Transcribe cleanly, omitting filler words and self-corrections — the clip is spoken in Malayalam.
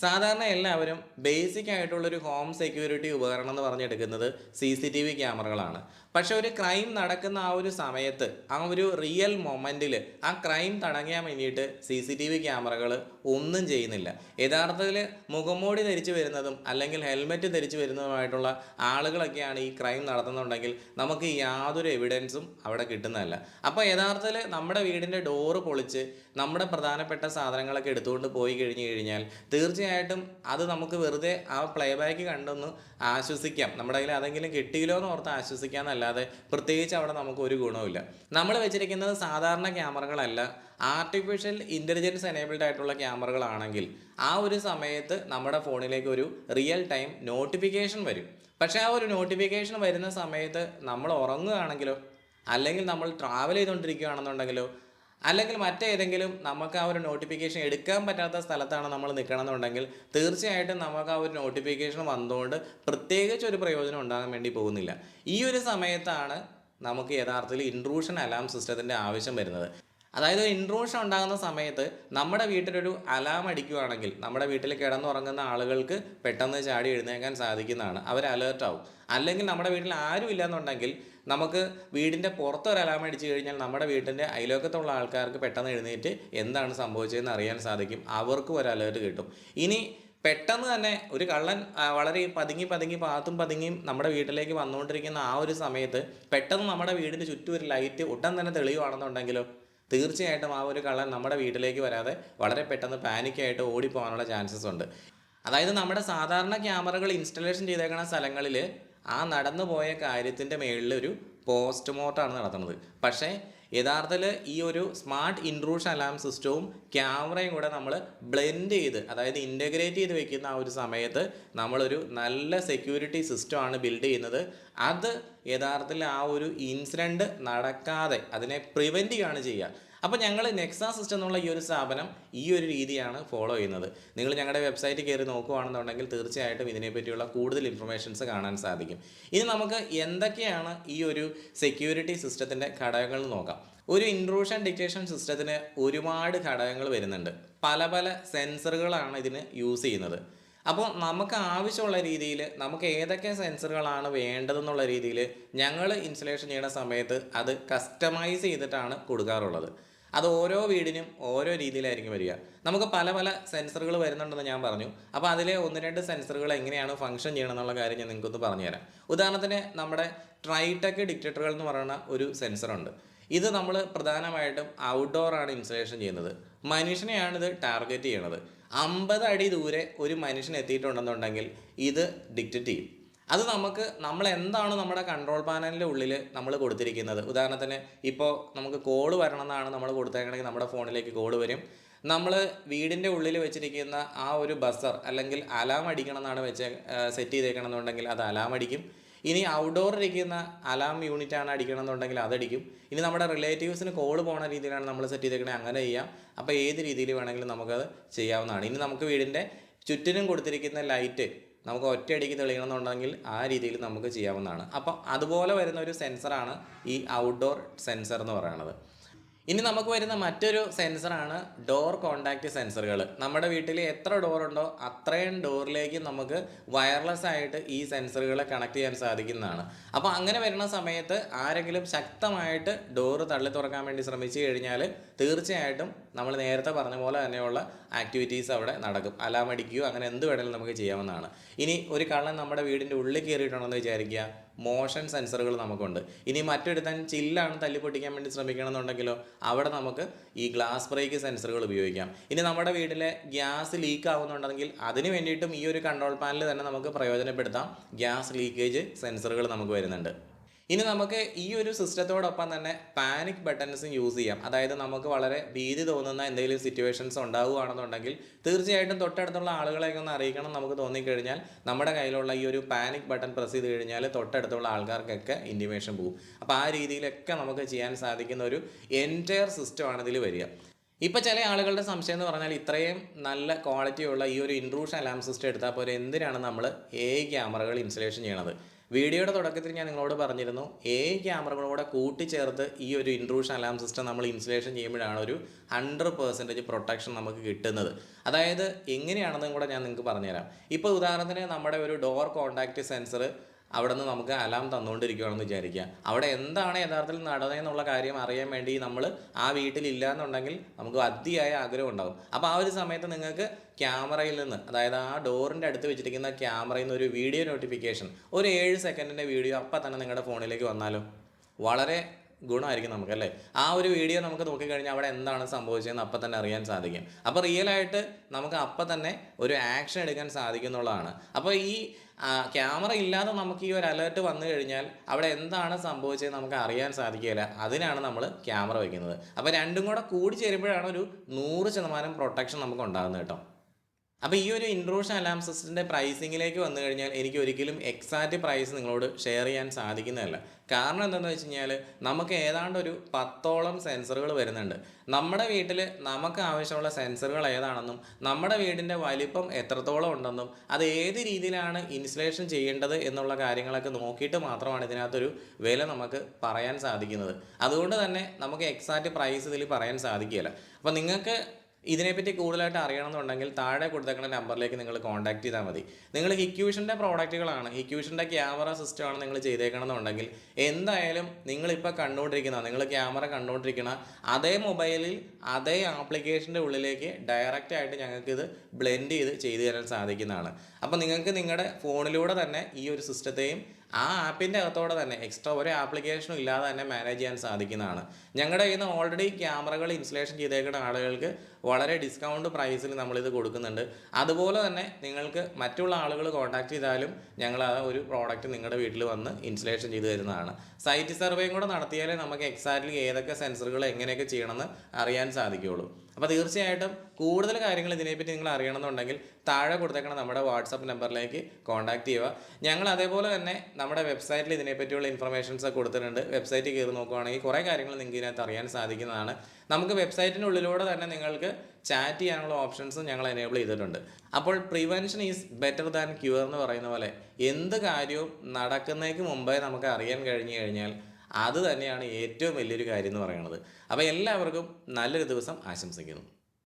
സാധാരണ എല്ലാവരും ബേസിക് ആയിട്ടുള്ളൊരു ഹോം സെക്യൂരിറ്റി ഉപകരണം എന്ന് പറഞ്ഞെടുക്കുന്നത് CCTV ക്യാമറകളാണ്. പക്ഷെ ഒരു ക്രൈം നടക്കുന്ന ആ ഒരു സമയത്ത്, ആ ഒരു റിയൽ മൊമെൻറ്റിൽ ആ ക്രൈം തടയാൻ വേണ്ടിയിട്ട് CCTV ക്യാമറകൾ ഒന്നും ചെയ്യുന്നില്ല. യഥാർത്ഥത്തിൽ മുഖംമൂടി ധരിച്ചു വരുന്നതും അല്ലെങ്കിൽ ഹെൽമെറ്റ് ധരിച്ചു വരുന്നതുമായിട്ടുള്ള ആളുകളൊക്കെയാണ് ഈ ക്രൈം നടത്തുന്നുണ്ടെങ്കിൽ നമുക്ക് യാതൊരു എവിഡൻസും അവിടെ കിട്ടുന്നതല്ല. അപ്പോൾ യഥാർത്ഥത്തിൽ നമ്മുടെ വീടിൻ്റെ ഡോറ് പൊളിച്ച് നമ്മുടെ പ്രധാനപ്പെട്ട സാധനങ്ങളൊക്കെ എടുത്തുകൊണ്ട് പോയി കഴിഞ്ഞു കഴിഞ്ഞാൽ തീർച്ചയായിട്ടും അത് നമുക്ക് വെറുതെ ആ പ്ലേ ബാക്ക് കണ്ടൊന്ന് ആശ്വസിക്കാം. നമ്മുടെ കയ്യിൽ അതെങ്കിലും കിട്ടിയില്ലോ എന്ന് ഓർത്ത് ആശ്വസിക്കാമെന്നല്ലാതെ പ്രത്യേകിച്ച് അവിടെ നമുക്ക് ഒരു ഗുണവുമില്ല. നമ്മൾ വെച്ചിരിക്കുന്നത് സാധാരണ ക്യാമറകളല്ല, ആർട്ടിഫിഷ്യൽ ഇൻ്റലിജൻസ് എനേബിൾഡ് ആയിട്ടുള്ള ക്യാമറകളാണെങ്കിൽ ആ ഒരു സമയത്ത് നമ്മുടെ ഫോണിലേക്ക് ഒരു റിയൽ ടൈം നോട്ടിഫിക്കേഷൻ വരും. പക്ഷേ ആ ഒരു നോട്ടിഫിക്കേഷൻ വരുന്ന സമയത്ത് നമ്മൾ ഉറങ്ങുകയാണെങ്കിലോ, അല്ലെങ്കിൽ നമ്മൾ ട്രാവൽ ചെയ്തുകൊണ്ടിരിക്കുകയാണെന്നുണ്ടെങ്കിലോ, അല്ലെങ്കിൽ മറ്റേതെങ്കിലും നമുക്ക് ആ ഒരു നോട്ടിഫിക്കേഷൻ എടുക്കാൻ പറ്റാത്ത സ്ഥലത്താണ് നമ്മൾ നിൽക്കണമെന്നുണ്ടെങ്കിൽ തീർച്ചയായിട്ടും നമുക്ക് ആ ഒരു നോട്ടിഫിക്കേഷൻ വന്നുകൊണ്ട് പ്രത്യേകിച്ച് ഒരു പ്രയോജനം ഉണ്ടാകാൻ വേണ്ടി പോകുന്നില്ല. ഈ ഒരു സമയത്താണ് നമുക്ക് യഥാർത്ഥത്തിൽ ഇൻട്രൂഷൻ അലാം സിസ്റ്റത്തിൻ്റെ ആവശ്യം വരുന്നത്. അതായത് ഇൻട്രൂഷൻ ഉണ്ടാകുന്ന സമയത്ത് നമ്മുടെ വീട്ടിലൊരു അലാം അടിക്കുകയാണെങ്കിൽ നമ്മുടെ വീട്ടിൽ കിടന്നുറങ്ങുന്ന ആളുകൾക്ക് പെട്ടെന്ന് ചാടി എഴുന്നേൽക്കാൻ സാധിക്കുന്നതാണ്, അവർ അലേർട്ടാവും. അല്ലെങ്കിൽ നമ്മുടെ വീട്ടിൽ ആരും ഇല്ലയെന്നുണ്ടെങ്കിൽ നമുക്ക് വീടിൻ്റെ പുറത്തൊരു അലാം അടിച്ചു കഴിഞ്ഞാൽ നമ്മുടെ വീട്ടിൻ്റെ അയൽവക്കത്തുള്ള ആൾക്കാർക്ക് പെട്ടെന്ന് എഴുന്നേറ്റ് എന്താണ് സംഭവിച്ചതെന്ന് അറിയാൻ സാധിക്കും, അവർക്കും ഒരു അലേർട്ട് കിട്ടും. ഇനി പെട്ടെന്ന് തന്നെ ഒരു കള്ളൻ വളരെ പതുങ്ങി പതുങ്ങി പാത്തും പതുങ്ങിയും നമ്മുടെ വീട്ടിലേക്ക് വന്നുകൊണ്ടിരിക്കുന്ന ആ ഒരു സമയത്ത് പെട്ടെന്ന് നമ്മുടെ വീടിന് ചുറ്റും ഒരു ലൈറ്റ് ഒട്ടും തന്നെ തെളിയുവാണെന്നുണ്ടെങ്കിലോ തീർച്ചയായിട്ടും ആ ഒരു കള്ളൻ നമ്മുടെ വീട്ടിലേക്ക് വരാതെ വളരെ പെട്ടെന്ന് പാനിക്കായിട്ട് ഓടിപ്പോകാനുള്ള ചാൻസസ് ഉണ്ട്. അതായത് നമ്മുടെ സാധാരണ ക്യാമറകൾ ഇൻസ്റ്റലേഷൻ ചെയ്തേക്കുന്ന സ്ഥലങ്ങളിൽ ആ നടന്നു പോയ കാര്യത്തിൻ്റെ മേളിൽ ഒരു പോസ്റ്റ്മോർട്ടമാണ് നടത്തുന്നത്. പക്ഷേ യഥാർത്ഥത്തിൽ ഈ ഒരു സ്മാർട്ട് ഇൻട്രൂഷൻ അലാം സിസ്റ്റവും ക്യാമറയും കൂടെ നമ്മൾ ബ്ലെൻഡ് ചെയ്ത്, അതായത് ഇൻ്റഗ്രേറ്റ് ചെയ്ത് വെക്കുന്ന ആ ഒരു സമയത്ത് നമ്മളൊരു നല്ല സെക്യൂരിറ്റി സിസ്റ്റമാണ് ബിൽഡ് ചെയ്യുന്നത്. അത് യഥാർത്ഥത്തിൽ ആ ഒരു ഇൻസിഡൻറ്റ് നടക്കാതെ അതിനെ പ്രിവെൻറ്റ് ചെയ്യുകയാണ് ചെയ്യുക. അപ്പോൾ ഞങ്ങൾ നെക്സ സിസ്റ്റം എന്നുള്ള ഈ ഒരു സ്ഥാപനം ഈ ഒരു രീതിയാണ് ഫോളോ ചെയ്യുന്നത്. നിങ്ങൾ ഞങ്ങളുടെ വെബ്സൈറ്റ് കയറി നോക്കുകയാണെന്നുണ്ടെങ്കിൽ തീർച്ചയായിട്ടും ഇതിനെപ്പറ്റിയുള്ള കൂടുതൽ ഇൻഫർമേഷൻസ് കാണാൻ സാധിക്കും. ഇനി നമുക്ക് എന്തൊക്കെയാണ് ഈ ഒരു സെക്യൂരിറ്റി സിസ്റ്റത്തിൻ്റെ ഘടകങ്ങൾ നോക്കാം. ഒരു ഇൻട്രൂഷൻ ഡിറ്റക്ഷൻ സിസ്റ്റത്തിന് ഒരുപാട് ഘടകങ്ങൾ വരുന്നുണ്ട്. പല പല സെൻസറുകളാണ് ഇതിന് യൂസ് ചെയ്യുന്നത്. അപ്പോൾ നമുക്ക് ആവശ്യമുള്ള രീതിയിൽ നമുക്ക് ഏതൊക്കെ സെൻസറുകളാണ് വേണ്ടതെന്നുള്ള രീതിയിൽ ഞങ്ങൾ ഇൻസ്റ്റലേഷൻ ചെയ്യുന്ന സമയത്ത് അത് കസ്റ്റമൈസ് ചെയ്തിട്ടാണ് കൊടുക്കാറുള്ളത്. അത് ഓരോ വീടിനും ഓരോ രീതിയിലായിരിക്കും വരിക. നമുക്ക് പല പല സെൻസറുകൾ വരുന്നുണ്ടെന്ന് ഞാൻ പറഞ്ഞു. അപ്പോൾ അതിലെ ഒന്ന് രണ്ട് സെൻസറുകൾ എങ്ങനെയാണ് ഫംഗ്ഷൻ ചെയ്യണം എന്നുള്ള കാര്യം ഞാൻ നിങ്ങൾക്കൊന്ന് പറഞ്ഞുതരാം. ഉദാഹരണത്തിന് നമ്മുടെ ട്രൈടെക് ഡിറ്റക്ടറുകൾ എന്ന് പറയുന്ന ഒരു സെൻസറുണ്ട്. ഇത് നമ്മൾ പ്രധാനമായിട്ടും ഔട്ട്ഡോർ ആണ് ഇൻസ്റ്റലേഷൻ ചെയ്യുന്നത്. മനുഷ്യനെയാണ് ഇത് ടാർഗറ്റ് ചെയ്യണത്. 50 അടി ദൂരെ ഒരു മനുഷ്യൻ എത്തിയിട്ടുണ്ടെന്നുണ്ടെങ്കിൽ ഇത് ഡിറ്റക്റ്റ് ചെയ്യും. അത് നമ്മൾ എന്താണ് നമ്മുടെ കൺട്രോൾ പാനലിൻ്റെ ഉള്ളിൽ നമ്മൾ കൊടുത്തിരിക്കുന്നത്. ഉദാഹരണത്തിന് ഇപ്പോൾ നമുക്ക് കോള് വരണമെന്നാണ് നമ്മൾ കൊടുത്തേക്കണമെങ്കിൽ നമ്മുടെ ഫോണിലേക്ക് കോള് വരും. നമ്മൾ വീടിൻ്റെ ഉള്ളിൽ വെച്ചിരിക്കുന്ന ആ ഒരു ബസർ അല്ലെങ്കിൽ അലാം അടിക്കണം എന്നാണ് സെറ്റ് ചെയ്തേക്കണമെന്നുണ്ടെങ്കിൽ അത് അലാം അടിക്കും. ഇനി ഔട്ട്ഡോർ ഇരിക്കുന്ന അലാം യൂണിറ്റാണ് അടിക്കണം എന്നുണ്ടെങ്കിൽ അതടിക്കും. ഇനി നമ്മുടെ റിലേറ്റീവ്സിന് കോള് പോകുന്ന രീതിയിലാണ് നമ്മൾ സെറ്റ് ചെയ്തേക്കണേ, അങ്ങനെ ചെയ്യാം. അപ്പോൾ ഏത് രീതിയിൽ വേണമെങ്കിലും നമുക്കത് ചെയ്യാവുന്നതാണ്. ഇനി നമുക്ക് വീടിൻ്റെ ചുറ്റിനും കൊടുത്തിരിക്കുന്ന ലൈറ്റ് നമുക്ക് ഒറ്റയടിക്ക് തെളിയണമെന്നുണ്ടെങ്കിൽ ആ രീതിയിൽ നമുക്ക് ചെയ്യാവുന്നതാണ്. അപ്പം അതുപോലെ വരുന്ന ഒരു സെൻസറാണ് ഈ ഔട്ട്ഡോർ സെൻസർ എന്ന് പറയുന്നത്. ഇനി നമുക്ക് വരുന്ന മറ്റൊരു സെൻസറാണ് ഡോർ കോണ്ടാക്റ്റ് സെൻസറുകൾ. നമ്മുടെ വീട്ടിൽ എത്ര ഡോറുണ്ടോ അത്രയും ഡോറിലേക്ക് നമുക്ക് വയർലെസ് ആയിട്ട് ഈ സെൻസറുകളെ കണക്ട് ചെയ്യാൻ സാധിക്കുന്നതാണ്. അപ്പോൾ അങ്ങനെ വരുന്ന സമയത്ത് ആരെങ്കിലും ശക്തമായിട്ട് ഡോറ് തള്ളി തുറക്കാൻ വേണ്ടി ശ്രമിച്ചു കഴിഞ്ഞാൽ തീർച്ചയായിട്ടും നമ്മൾ നേരത്തെ പറഞ്ഞ പോലെ തന്നെയുള്ള ആക്ടിവിറ്റീസ് അവിടെ നടക്കും. അലാം അടിക്കുകയോ അങ്ങനെ എന്ത് വേണമെങ്കിലും നമുക്ക് ചെയ്യാവുന്നതാണ്. ഇനി ഒരു കള്ളൻ നമ്മുടെ വീടിൻ്റെ ഉള്ളിൽ കയറിയിട്ടുണ്ടെന്ന് വിചാരിക്കുക, മോഷൻ സെൻസറുകൾ നമുക്കുണ്ട്. ഇനി മറ്റൊരുത്തൻ ചില്ലാണ് തല്ലിപ്പൊട്ടിക്കാൻ വേണ്ടി ശ്രമിക്കണമെന്നുണ്ടെങ്കിലോ അവിടെ നമുക്ക് ഈ ഗ്ലാസ് ബ്രേക്ക് സെൻസറുകൾ ഉപയോഗിക്കാം. ഇനി നമ്മുടെ വീട്ടിലെ ഗ്യാസ് ലീക്ക് ആവുന്നുണ്ടെങ്കിൽ അതിന് വേണ്ടിയിട്ടും ഈ ഒരു കൺട്രോൾ പാനൽ തന്നെ നമുക്ക് പ്രയോജനപ്പെടുത്താം. ഗ്യാസ് ലീക്കേജ് സെൻസറുകൾ നമുക്ക് വരുന്നുണ്ട്. ഇനി നമുക്ക് ഈ ഒരു സിസ്റ്റത്തോടൊപ്പം തന്നെ പാനിക് ബട്ടൺസും യൂസ് ചെയ്യാം. അതായത് നമുക്ക് വളരെ ഭീതി തോന്നുന്ന എന്തെങ്കിലും സിറ്റുവേഷൻസ് ഉണ്ടാവുകയാണെന്നുണ്ടെങ്കിൽ തീർച്ചയായിട്ടും തൊട്ടടുത്തുള്ള ആളുകളെയൊക്കെ ഒന്ന് അറിയിക്കണം നമുക്ക് തോന്നിക്കഴിഞ്ഞാൽ നമ്മുടെ കയ്യിലുള്ള ഈ ഒരു പാനിക് ബട്ടൺ പ്രസ് ചെയ്ത് കഴിഞ്ഞാൽ തൊട്ടടുത്തുള്ള ആൾക്കാർക്കൊക്കെ ഇൻറ്റിമേഷൻ പോകും. അപ്പോൾ ആ രീതിയിലൊക്കെ നമുക്ക് ചെയ്യാൻ സാധിക്കുന്ന ഒരു എൻറ്റയർ സിസ്റ്റമാണ് ഇതിൽ വരിക. ഇപ്പോൾ ചില ആളുകളുടെ സംശയം എന്ന് പറഞ്ഞാൽ ഇത്രയും നല്ല ക്വാളിറ്റിയുള്ള ഈ ഒരു ഇൻട്രൂഷൻ അലാം സിസ്റ്റം എടുത്താൽ പോലെ എന്തിനാണ് നമ്മൾ AI ക്യാമറകൾ ഇൻസ്റ്റലേഷൻ ചെയ്യണത്? വീഡിയോയുടെ തുടക്കത്തിൽ ഞാൻ നിങ്ങളോട് പറഞ്ഞിരുന്നു, ക്യാമറകളോടെ കൂട്ടിച്ചേർത്ത് ഈ ഒരു ഇൻട്രൂഷൻ അലാം സിസ്റ്റം നമ്മൾ ഇൻസ്റ്റലേഷൻ ചെയ്യുമ്പോഴാണ് ഒരു 100% പ്രൊട്ടക്ഷൻ നമുക്ക് കിട്ടുന്നത്. അതായത് എങ്ങനെയാണെന്നും കൂടെ ഞാൻ നിങ്ങൾക്ക് പറഞ്ഞുതരാം. ഇപ്പോൾ ഉദാഹരണത്തിന് നമ്മുടെ ഒരു ഡോർ കോൺടാക്റ്റ് സെൻസർ അവിടെ നിന്ന് നമുക്ക് അലാം തന്നുകൊണ്ടിരിക്കുകയാണെന്ന് വിചാരിക്കുക. അവിടെ എന്താണ് യഥാർത്ഥത്തിൽ നടന്നതെന്നുള്ള കാര്യം അറിയാൻ വേണ്ടി നമ്മൾ ആ വീട്ടിലില്ല എന്നുണ്ടെങ്കിൽ നമുക്ക് അതിയായ ആഗ്രഹം ഉണ്ടാകും. അപ്പോൾ ആ ഒരു സമയത്ത് നിങ്ങൾക്ക് ക്യാമറയിൽ നിന്ന്, അതായത് ആ ഡോറിൻ്റെ അടുത്ത് വെച്ചിരിക്കുന്ന ക്യാമറയിൽ നിന്ന് ഒരു വീഡിയോ നോട്ടിഫിക്കേഷൻ, ഒരു 7 സെക്കൻഡിൻ്റെ വീഡിയോ അപ്പം തന്നെ നിങ്ങളുടെ ഫോണിലേക്ക് വന്നാലോ? വളരെ ഗുണമായിരിക്കും നമുക്കല്ലേ. ആ ഒരു വീഡിയോ നമുക്ക് നോക്കിക്കഴിഞ്ഞാൽ അവിടെ എന്താണ് സംഭവിച്ചതെന്ന് അപ്പം തന്നെ അറിയാൻ സാധിക്കും. അപ്പോൾ റിയലായിട്ട് നമുക്ക് അപ്പം തന്നെ ഒരു ആക്ഷൻ എടുക്കാൻ സാധിക്കും എന്നുള്ളതാണ്. അപ്പോൾ ഈ ക്യാമറ ഇല്ലാതെ നമുക്ക് ഈ ഒരു അലേർട്ട് വന്നു കഴിഞ്ഞാൽ അവിടെ എന്താണ് സംഭവിച്ചത് നമുക്ക് അറിയാൻ സാധിക്കില്ല. അതിനാണ് നമ്മൾ ക്യാമറ വയ്ക്കുന്നത്. അപ്പോൾ രണ്ടും കൂടെ കൂടി ചേരുമ്പോഴാണ് ഒരു 100% പ്രൊട്ടക്ഷൻ നമുക്ക് ഉണ്ടാകുന്നത് കേട്ടോ. അപ്പോൾ ഈ ഒരു ഇൻട്രൂഷൻ അലാം സിസ്റ്റത്തിൻ്റെ പ്രൈസിങ്ങിലേക്ക് വന്നു കഴിഞ്ഞാൽ എനിക്ക് ഒരിക്കലും എക്സാക്റ്റ് പ്രൈസ് നിങ്ങളോട് ഷെയർ ചെയ്യാൻ സാധിക്കുന്നതല്ല. കാരണം എന്താണെന്ന് വെച്ച് കഴിഞ്ഞാൽ നമുക്ക് ഏതാണ്ട് ഒരു 10ഓളം സെൻസറുകൾ വരുന്നുണ്ട്. നമ്മുടെ വീട്ടിൽ നമുക്ക് ആവശ്യമുള്ള സെൻസറുകൾ ഏതാണെന്നും നമ്മുടെ വീടിൻ്റെ വലിപ്പം എത്രത്തോളം ഉണ്ടെന്നും അത് ഏത് രീതിയിലാണ് ഇൻസ്റ്റലേഷൻ ചെയ്യേണ്ടത് എന്നുള്ള കാര്യങ്ങളൊക്കെ നോക്കിയിട്ട് മാത്രമാണ് ഇതിനകത്തൊരു വില നമുക്ക് പറയാൻ സാധിക്കുന്നത്. അതുകൊണ്ട് തന്നെ നമുക്ക് എക്സാക്റ്റ് പ്രൈസ് ഇതിൽ പറയാൻ സാധിക്കില്ല. അപ്പോൾ നിങ്ങൾക്ക് ഇതിനെപ്പറ്റി കൂടുതലായിട്ട് അറിയണമെന്നുണ്ടെങ്കിൽ താഴെ കൊടുത്തേക്കുന്ന നമ്പറിലേക്ക് നിങ്ങൾ കോൺടാക്ട് ചെയ്താൽ മതി. നിങ്ങൾ ഹിക്യൂഷൻ്റെ പ്രോഡക്റ്റുകളാണ്, ഹിക്യൂഷൻ്റെ ക്യാമറ സിസ്റ്റമാണ് നിങ്ങൾ ചെയ്തേക്കണമെന്നുണ്ടെങ്കിൽ എന്തായാലും നിങ്ങളിപ്പോൾ നിങ്ങൾ ക്യാമറ കണ്ടുകൊണ്ടിരിക്കുന്ന അതേ മൊബൈലിൽ അതേ ആപ്ലിക്കേഷൻ്റെ ഉള്ളിലേക്ക് ഡയറക്റ്റായിട്ട് ഞങ്ങൾക്കിത് ബ്ലെൻഡ് ചെയ്ത് തരാൻ സാധിക്കുന്നതാണ്. അപ്പോൾ നിങ്ങൾക്ക് നിങ്ങളുടെ ഫോണിലൂടെ തന്നെ ഈ ഒരു സിസ്റ്റത്തെയും ആ ആപ്പിൻ്റെ അകത്തോടെ തന്നെ എക്സ്ട്രാ ഒരു ആപ്ലിക്കേഷനും ഇല്ലാതെ തന്നെ മാനേജ് ചെയ്യാൻ സാധിക്കുന്നതാണ്. ഞങ്ങളുടെ കയ്യിൽ നിന്ന് ഓൾറെഡി ക്യാമറകൾ ഇൻസ്റ്റലേഷൻ ചെയ്തേക്കുന്ന ആളുകൾക്ക് വളരെ ഡിസ്കൗണ്ട് പ്രൈസിൽ നമ്മളിത് കൊടുക്കുന്നുണ്ട്. അതുപോലെ തന്നെ നിങ്ങൾക്ക് മറ്റുള്ള ആളുകൾ കോൺടാക്ട് ചെയ്താലും ഞങ്ങൾ ആ ഒരു പ്രോഡക്റ്റ് നിങ്ങളുടെ വീട്ടിൽ വന്ന് ഇൻസ്റ്റലേഷൻ ചെയ്ത് തരുന്നതാണ്. സൈറ്റ് സർവേയും കൂടെ നടത്തിയാലേ നമുക്ക് എക്സാക്ട്ലി ഏതൊക്കെ സെൻസറുകൾ എങ്ങനെയൊക്കെ ചെയ്യണമെന്ന് അറിയാൻ സാധിക്കുകയുള്ളൂ. അപ്പോൾ തീർച്ചയായിട്ടും കൂടുതൽ കാര്യങ്ങൾ ഇതിനെപ്പറ്റി നിങ്ങൾ അറിയണമെന്നുണ്ടെങ്കിൽ താഴെ കൊടുത്തേക്കണം നമ്മുടെ വാട്സപ്പ് നമ്പറിലേക്ക് കോൺടാക്ട് ചെയ്യുക. ഞങ്ങൾ അതേപോലെ തന്നെ നമ്മുടെ വെബ്സൈറ്റിൽ ഇതിനെപ്പറ്റിയുള്ള ഇൻഫർമേഷൻസ് കൊടുത്തിട്ടുണ്ട്. വെബ്സൈറ്റ് കയറി നോക്കുകയാണെങ്കിൽ കുറേ കാര്യങ്ങൾ നിങ്ങൾക്ക് ഇതിനകത്ത് അറിയാൻ സാധിക്കുന്നതാണ്. നമുക്ക് വെബ്സൈറ്റിൻ്റെ ഉള്ളിലൂടെ തന്നെ നിങ്ങൾക്ക് ചാറ്റ് ചെയ്യാനുള്ള ഓപ്ഷൻസും ഞങ്ങൾ എനേബിൾ ചെയ്തിട്ടുണ്ട്. അപ്പോൾ prevention is better than cure എന്ന് പറയുന്ന പോലെ എന്ത് കാര്യവും നടക്കുന്നതിന് മുമ്പേ നമുക്ക് അറിയാൻ കഴിഞ്ഞു കഴിഞ്ഞാൽ അത് തന്നെയാണ് ഏറ്റവും വലിയൊരു കാര്യം എന്ന് പറയുന്നത്. അപ്പോൾ എല്ലാവർക്കും നല്ലൊരു ദിവസം ആശംസിക്കുന്നു.